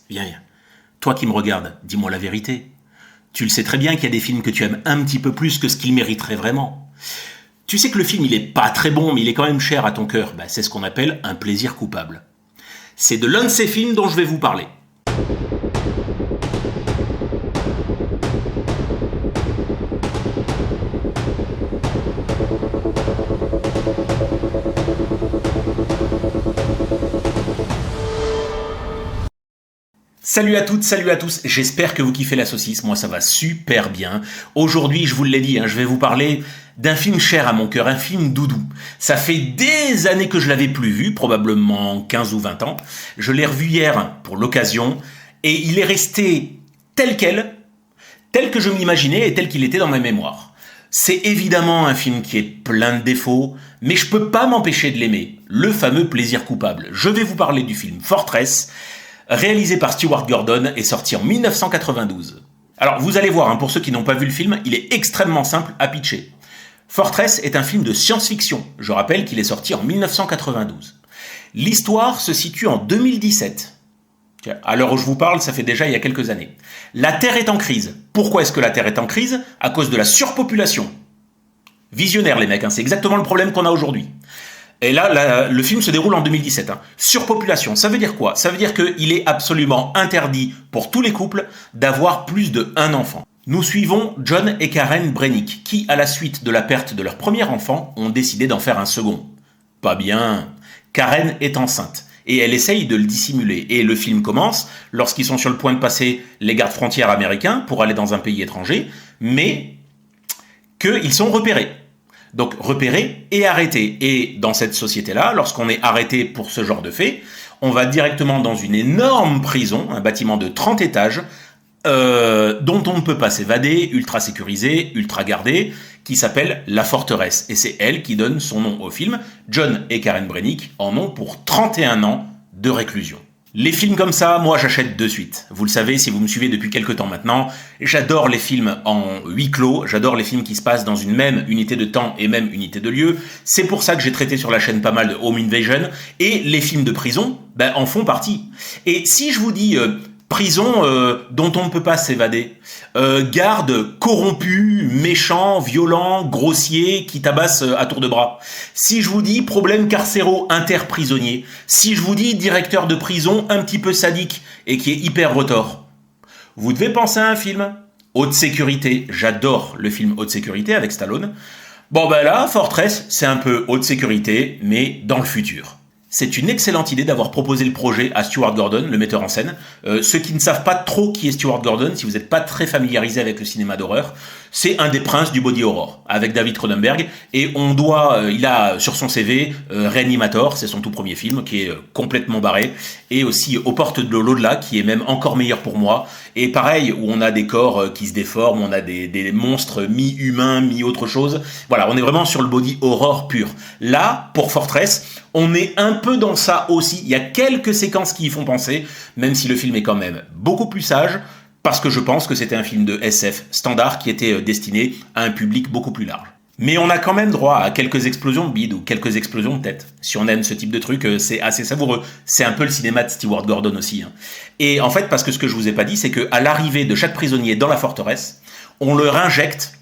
Viens, viens. Toi qui me regardes, dis-moi la vérité. Tu le sais très bien qu'il y a des films que tu aimes un petit peu plus que ce qu'ils mériteraient vraiment. Tu sais que le film, il est pas très bon, mais il est quand même cher à ton cœur. C'est ce qu'on appelle un plaisir coupable. C'est de l'un de ces films dont je vais vous parler. Salut à toutes, salut à tous, j'espère que vous kiffez la saucisse, moi ça va super bien. Aujourd'hui, je vous l'ai dit, je vais vous parler d'un film cher à mon cœur, un film doudou. Ça fait des années que je l'avais plus vu, probablement 15 ou 20 ans. Je l'ai revu hier pour l'occasion, et il est resté tel que je m'imaginais et tel qu'il était dans ma mémoire. C'est évidemment un film qui est plein de défauts, mais je peux pas m'empêcher de l'aimer, le fameux plaisir coupable. Je vais vous parler du film Fortress, réalisé par Stewart Gordon et sorti en 1992. Alors vous allez voir, pour ceux qui n'ont pas vu le film, il est extrêmement simple à pitcher. Fortress est un film de science-fiction, je rappelle qu'il est sorti en 1992. L'histoire se situe en 2017. À l'heure où je vous parle, ça fait déjà il y a quelques années. La Terre est en crise. Pourquoi est-ce que la Terre est en crise ? À cause de la surpopulation. Visionnaire les mecs, c'est exactement le problème qu'on a aujourd'hui. Et là, le film se déroule en 2017. Surpopulation, ça veut dire quoi ? Ça veut dire qu'il est absolument interdit pour tous les couples d'avoir plus d'1 enfant. Nous suivons John et Karen Brennick, qui, à la suite de la perte de leur premier enfant, ont décidé d'en faire un second. Pas bien. Karen est enceinte, et elle essaye de le dissimuler. Et le film commence lorsqu'ils sont sur le point de passer les gardes frontières américains pour aller dans un pays étranger, mais qu'ils sont repérés. Donc repéré et arrêté. Et dans cette société-là, lorsqu'on est arrêté pour ce genre de fait, on va directement dans une énorme prison, un bâtiment de 30 étages, dont on ne peut pas s'évader, ultra sécurisé, ultra gardé, qui s'appelle La Forteresse. Et c'est elle qui donne son nom au film. John et Karen Brennick en ont pour 31 ans de réclusion. Les films comme ça, moi j'achète de suite. Vous le savez, si vous me suivez depuis quelques temps maintenant, j'adore les films en huis clos, j'adore les films qui se passent dans une même unité de temps et même unité de lieu. C'est pour ça que j'ai traité sur la chaîne pas mal de Home Invasion, et les films de prison, en font partie. Et si je vous dis prison dont on ne peut pas s'évader, garde corrompu, méchant, violent, grossier, qui tabasse à tour de bras. Si je vous dis problème carcéraux interprisonniers, si je vous dis directeur de prison un petit peu sadique et qui est hyper retors, vous devez penser à un film. Haute sécurité, j'adore le film Haute sécurité avec Stallone. Là, Fortress, c'est un peu haute sécurité, mais dans le futur. C'est une excellente idée d'avoir proposé le projet à Stewart Gordon, le metteur en scène. Ceux qui ne savent pas trop qui est Stewart Gordon, si vous n'êtes pas très familiarisé avec le cinéma d'horreur, c'est un des princes du body horror, avec David Cronenberg, et il a sur son CV Reanimator, c'est son tout premier film, qui est complètement barré, et aussi Aux portes de l'au-delà, qui est même encore meilleur pour moi, et pareil, où on a des corps qui se déforment, on a des monstres mi-humains, mi-autre chose. Voilà, on est vraiment sur le body horror pur. Là, pour Fortress, on est un peu dans ça aussi. Il y a quelques séquences qui y font penser, même si le film est quand même beaucoup plus sage, parce que je pense que c'était un film de SF standard qui était destiné à un public beaucoup plus large. Mais on a quand même droit à quelques explosions de bide ou quelques explosions de tête. Si on aime ce type de truc, c'est assez savoureux. C'est un peu le cinéma de Stewart Gordon aussi. Et en fait, parce que ce que je vous ai pas dit, c'est qu'à l'arrivée de chaque prisonnier dans la forteresse, on leur injecte,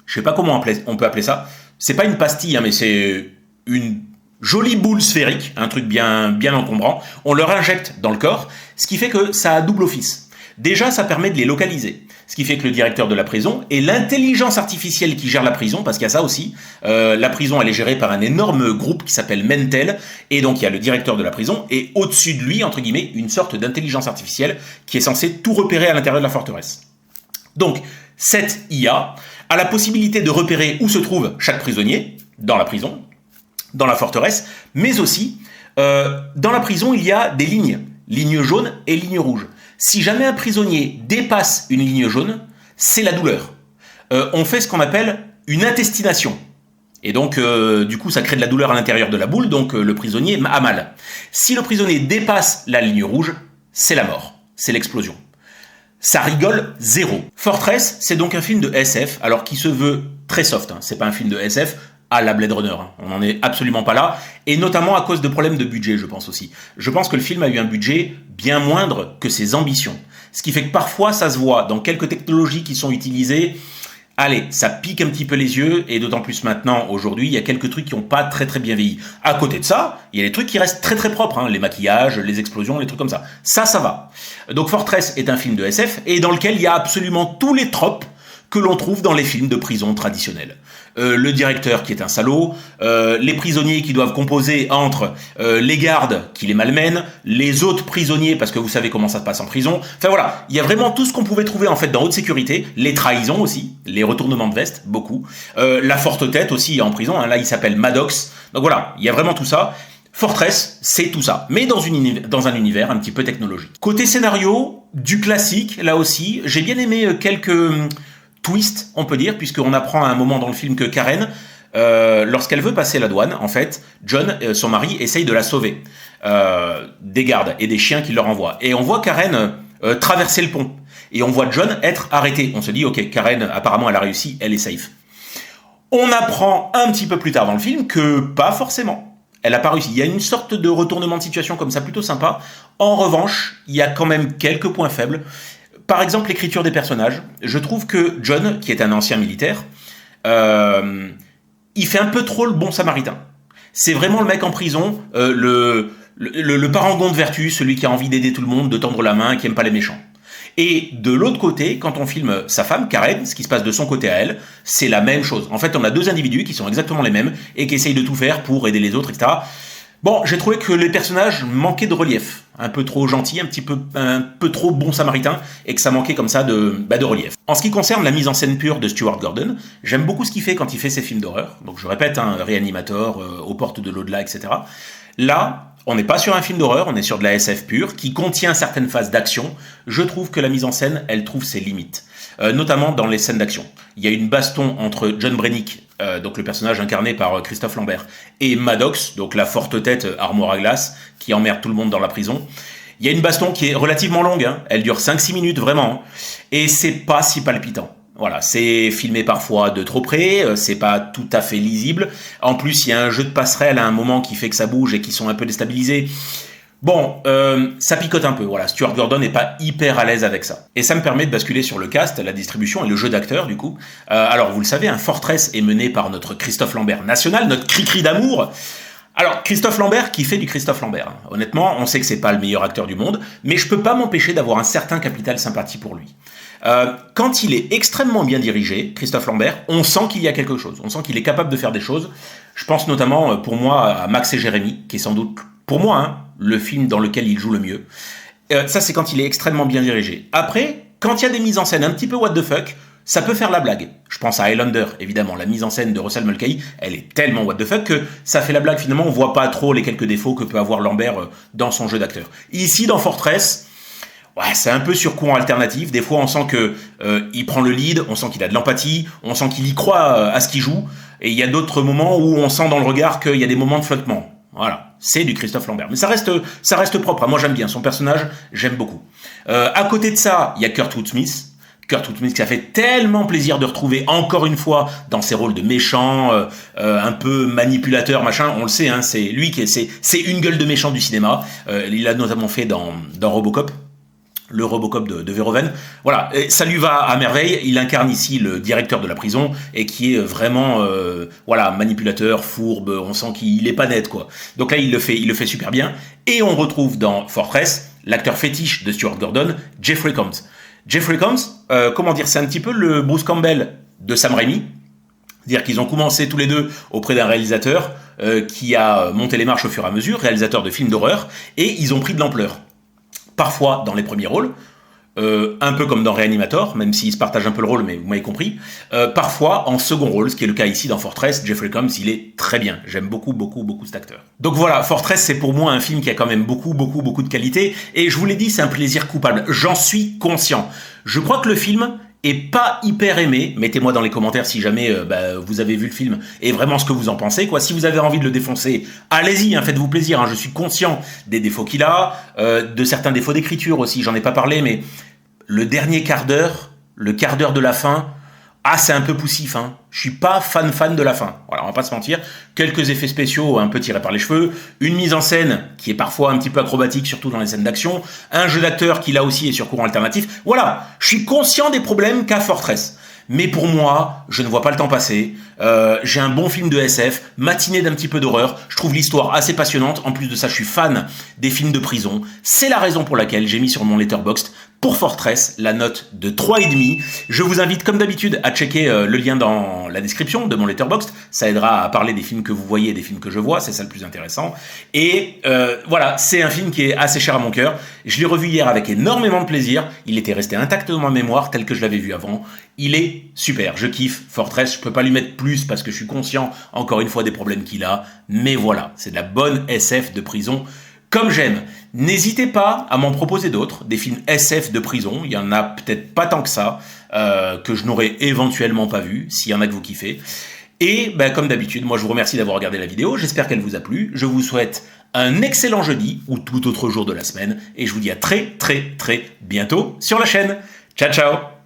je sais pas comment on peut appeler ça, c'est pas une pastille, mais c'est une jolie boule sphérique, un truc bien encombrant, on leur injecte dans le corps, ce qui fait que ça a double office. Déjà, ça permet de les localiser. Ce qui fait que le directeur de la prison et l'intelligence artificielle qui gère la prison, parce qu'il y a ça aussi, la prison elle est gérée par un énorme groupe qui s'appelle Mentel, et donc il y a le directeur de la prison, et au-dessus de lui, entre guillemets, une sorte d'intelligence artificielle qui est censée tout repérer à l'intérieur de la forteresse. Donc, cette IA a la possibilité de repérer où se trouve chaque prisonnier, dans la prison, dans la forteresse, mais aussi, dans la prison, il y a des lignes jaunes et lignes rouges. Si jamais un prisonnier dépasse une ligne jaune, c'est la douleur. On fait ce qu'on appelle une intestination. Et donc, du coup, ça crée de la douleur à l'intérieur de la boule, donc le prisonnier a mal. Si le prisonnier dépasse la ligne rouge, c'est la mort, c'est l'explosion. Ça rigole zéro. Fortress, c'est donc un film de SF, alors qui se veut très soft. C'est pas un film de SF, à la Blade Runner. On n'en est absolument pas là, et notamment à cause de problèmes de budget, je pense aussi. Je pense que le film a eu un budget bien moindre que ses ambitions. Ce qui fait que parfois, ça se voit dans quelques technologies qui sont utilisées. Allez, ça pique un petit peu les yeux, et d'autant plus maintenant, aujourd'hui, il y a quelques trucs qui n'ont pas très très bien vieilli. À côté de ça, il y a des trucs qui restent très très propres, les maquillages, les explosions, les trucs comme ça. Ça va. Donc Fortress est un film de SF, et dans lequel il y a absolument tous les tropes que l'on trouve dans les films de prison traditionnels. Le directeur qui est un salaud, les prisonniers qui doivent composer entre les gardes qui les malmènent, les autres prisonniers, parce que vous savez comment ça se passe en prison. Enfin voilà, il y a vraiment tout ce qu'on pouvait trouver en fait dans haute sécurité, les trahisons aussi, les retournements de veste, beaucoup, la forte tête aussi en prison, là il s'appelle Maddox. Donc voilà, il y a vraiment tout ça. Fortress, c'est tout ça, mais dans un univers un petit peu technologique. Côté scénario, du classique, là aussi, j'ai bien aimé quelques twist, on peut dire, puisqu'on apprend à un moment dans le film que Karen, lorsqu'elle veut passer la douane, en fait, John, son mari, essaye de la sauver des gardes et des chiens qu'il leur envoie. Et on voit Karen traverser le pont. Et on voit John être arrêté. On se dit, ok, Karen, apparemment, elle a réussi, elle est safe. On apprend un petit peu plus tard dans le film que pas forcément. Elle a pas réussi. Il y a une sorte de retournement de situation comme ça, plutôt sympa. En revanche, il y a quand même quelques points faibles. Par exemple, l'écriture des personnages. Je trouve que John, qui est un ancien militaire, il fait un peu trop le bon samaritain. C'est vraiment le mec en prison, le parangon de vertu, celui qui a envie d'aider tout le monde, de tendre la main, qui aime pas les méchants. Et de l'autre côté, quand on filme sa femme, Karen, ce qui se passe de son côté à elle, c'est la même chose. En fait, on a deux individus qui sont exactement les mêmes et qui essayent de tout faire pour aider les autres, etc. Bon, j'ai trouvé que les personnages manquaient de relief. Un peu trop gentil, un peu trop bon samaritain, et que ça manquait comme ça de relief. En ce qui concerne la mise en scène pure de Stuart Gordon, j'aime beaucoup ce qu'il fait quand il fait ses films d'horreur. Donc je répète, Réanimator, Aux portes de l'au-delà, etc. Là, on n'est pas sur un film d'horreur, on est sur de la SF pure, qui contient certaines phases d'action. Je trouve que la mise en scène, elle trouve ses limites. Notamment dans les scènes d'action. Il y a une baston entre John Brennick, donc le personnage incarné par Christophe Lambert, et Maddox, donc la forte tête armoire à glace, qui emmerde tout le monde dans la prison. Il y a une baston qui est relativement longue, elle dure 5-6 minutes vraiment, et c'est pas si palpitant. Voilà, c'est filmé parfois de trop près, c'est pas tout à fait lisible. En plus, il y a un jeu de passerelle à un moment qui fait que ça bouge et qui sont un peu déstabilisés. Bon, ça picote un peu, voilà. Stuart Gordon n'est pas hyper à l'aise avec ça. Et ça me permet de basculer sur le cast, la distribution et le jeu d'acteurs, du coup. Alors, vous le savez, Fortress est mené par notre Christophe Lambert national, notre cri-cri d'amour. Alors, Christophe Lambert qui fait du Christophe Lambert. Honnêtement, on sait que c'est pas le meilleur acteur du monde, mais je peux pas m'empêcher d'avoir un certain capital sympathie pour lui. Quand il est extrêmement bien dirigé, Christophe Lambert, on sent qu'il y a quelque chose. On sent qu'il est capable de faire des choses. Je pense notamment, pour moi, à Max et Jérémy, qui est sans doute, pour moi, le film dans lequel il joue le mieux. Ça, c'est quand il est extrêmement bien dirigé. Après, quand il y a des mises en scène un petit peu what the fuck, ça peut faire la blague. Je pense à Highlander, évidemment. La mise en scène de Russell Mulcahy, elle est tellement what the fuck que ça fait la blague. Finalement, on voit pas trop les quelques défauts que peut avoir Lambert dans son jeu d'acteur. Ici, dans Fortress, ouais, c'est un peu sur courant alternatif. Des fois, on sent que il prend le lead, on sent qu'il a de l'empathie, on sent qu'il y croit à ce qu'il joue. Et il y a d'autres moments où on sent dans le regard qu'il y a des moments de flottement. Voilà, c'est du Christophe Lambert. Mais ça reste propre. Moi, j'aime bien son personnage, j'aime beaucoup. À côté de ça, il y a Kurtwood Smith. Kurtwood Smith qui a fait tellement plaisir de retrouver encore une fois dans ses rôles de méchant, un peu manipulateur, machin. On le sait, c'est lui c'est une gueule de méchant du cinéma. Il l'a notamment fait dans Robocop. Le Robocop de Verhoeven. Voilà, et ça lui va à merveille. Il incarne ici le directeur de la prison et qui est vraiment manipulateur, fourbe, on sent qu'il est pas net quoi. Donc là il le fait super bien et on retrouve dans Fortress l'acteur fétiche de Stuart Gordon, Jeffrey Combs. Jeffrey Combs, c'est un petit peu le Bruce Campbell de Sam Raimi. C'est-à-dire qu'ils ont commencé tous les deux auprès d'un réalisateur qui a monté les marches au fur et à mesure, réalisateur de films d'horreur, et ils ont pris de l'ampleur. Parfois dans les premiers rôles, un peu comme dans Réanimator, même s'ils se partagent un peu le rôle, mais vous m'avez compris. Parfois en second rôle, ce qui est le cas ici dans Fortress. Jeffrey Combs, il est très bien. J'aime beaucoup cet acteur. Donc voilà, Fortress, c'est pour moi un film qui a quand même beaucoup de qualité. Et je vous l'ai dit, c'est un plaisir coupable. J'en suis conscient. Je crois que le film est pas hyper aimé. Mettez-moi dans les commentaires si jamais vous avez vu le film et vraiment ce que vous en pensez, quoi. Si vous avez envie de le défoncer, allez-y, faites-vous plaisir. Je suis conscient des défauts qu'il a, de certains défauts d'écriture aussi. J'en ai pas parlé, mais le dernier quart d'heure, le quart d'heure de la fin, Ah, c'est un peu poussif, hein. Je suis pas fan de la fin. Voilà, on va pas se mentir. Quelques effets spéciaux un peu tirés par les cheveux, une mise en scène qui est parfois un petit peu acrobatique, surtout dans les scènes d'action, un jeu d'acteur qui là aussi est sur courant alternatif. Voilà, je suis conscient des problèmes qu'a Fortress. Mais pour moi, je ne vois pas le temps passer. J'ai un bon film de SF, matinée d'un petit peu d'horreur. Je trouve l'histoire assez passionnante. En plus de ça, je suis fan des films de prison. C'est la raison pour laquelle j'ai mis sur mon Letterboxd pour Fortress la note de 3,5. Je vous invite comme d'habitude à checker le lien dans la description de mon Letterboxd. Ça aidera à parler des films que vous voyez et des films que je vois. C'est ça le plus intéressant. Et voilà, c'est un film qui est assez cher à mon cœur. Je l'ai revu hier avec énormément de plaisir. Il était resté intact dans ma mémoire tel que je l'avais vu avant. Il est super, je kiffe Fortress, je peux pas lui mettre plus parce que je suis conscient encore une fois des problèmes qu'il a, mais voilà, c'est de la bonne SF de prison comme j'aime. N'hésitez pas à m'en proposer d'autres, des films SF de prison, il y en a peut-être pas tant que ça, que je n'aurais éventuellement pas vu, s'il y en a que vous kiffez. Et ben, comme d'habitude, moi je vous remercie d'avoir regardé la vidéo, j'espère qu'elle vous a plu, je vous souhaite un excellent jeudi ou tout autre jour de la semaine, et je vous dis à très bientôt sur la chaîne. Ciao ciao.